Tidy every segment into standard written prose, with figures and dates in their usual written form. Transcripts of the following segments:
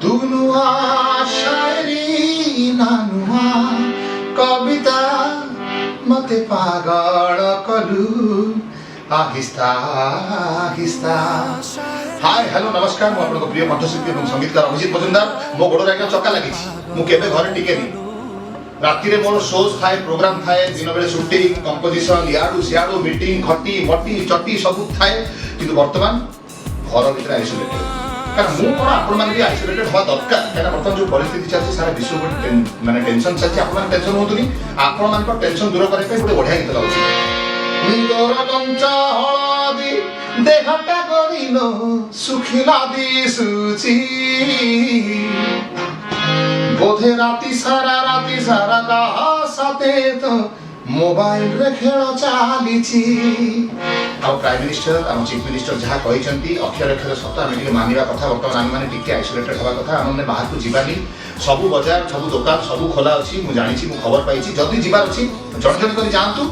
तू नुआ शायरी नानुआ कविता मते पागल कलु आहिस्ता आहिस्ता। हाय हेलो नमस्कार मु आपन प्रिय कंठशिल्पी और संगीतकार अभिजीत मजुमदार। मो गोड़ आज्ञा चक्का लगी मु केबे घरे टिकेनी राति रे मोर शोज थाए प्रोग्राम थाए दिन बेले शूटिंग कंपोजिशन याडू सियाडू मीटिंग खटी मटी चटी सब थाए किंतु वर्तमान घर भीतर आइसोलेटेड कारण मु कोन आपण मान भी आइसोलेटेड होवा दरकार कारण वर्तमान जो परिस्थिति चलछि सारा विश्व माने टेंशन चलछि आपण मान टेंशन होतुनी आपण मान को टेंशन दूर करे पे गोटे बढ़िया गीत लाउछि निदर लंचा हळदी देहटा गरिनो सुखिला दिसुछि बोधे राति सारा कहा साथे तो मोबाइल रे खेल चालीछि। आ प्राइम मिनिस्टर आ चीफ मिनिस्टर जहा कहिसंती अक्षर अक्षर सत आमे टिके मानिबा कथा वर्तमान आमे माने टिके आइसोलेटेड हवा कथा आमे बाहर को जीवानी सब बाजार सब दुकान सब खोला अछि मु जानिछि मु खबर पाइछि जदी जीवार अछि जण जण करी जांतु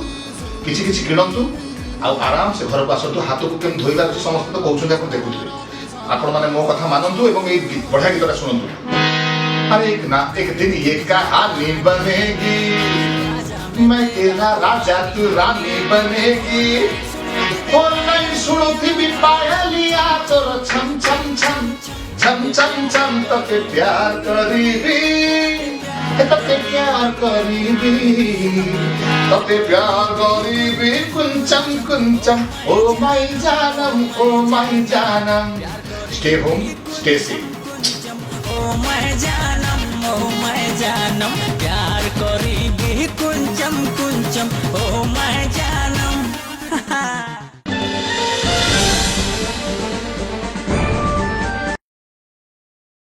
किछि किछि किणंतु आ आराम से घर को आसतु हाथ को केम धोइबा अछि समस्त तो कहउछन आपण देखुथिबे आपण माने मो कथा मानंतु एवं ए बढ़िया गीतटा सुनंतु। अरे एक दिन ये कहानी बनेगी मैं तेरा राजा तू रानी बनेगी ऑनलाइन सुनो थी पायलिया तोर छम छम छम छम छम छम तके प्यार करीबी तके प्यार करीबी कुंचम ओ माय जानम स्टे होम स्टे सेफ ओ मैं जानम प्यार करी भी कुंचम ओ मैं जानम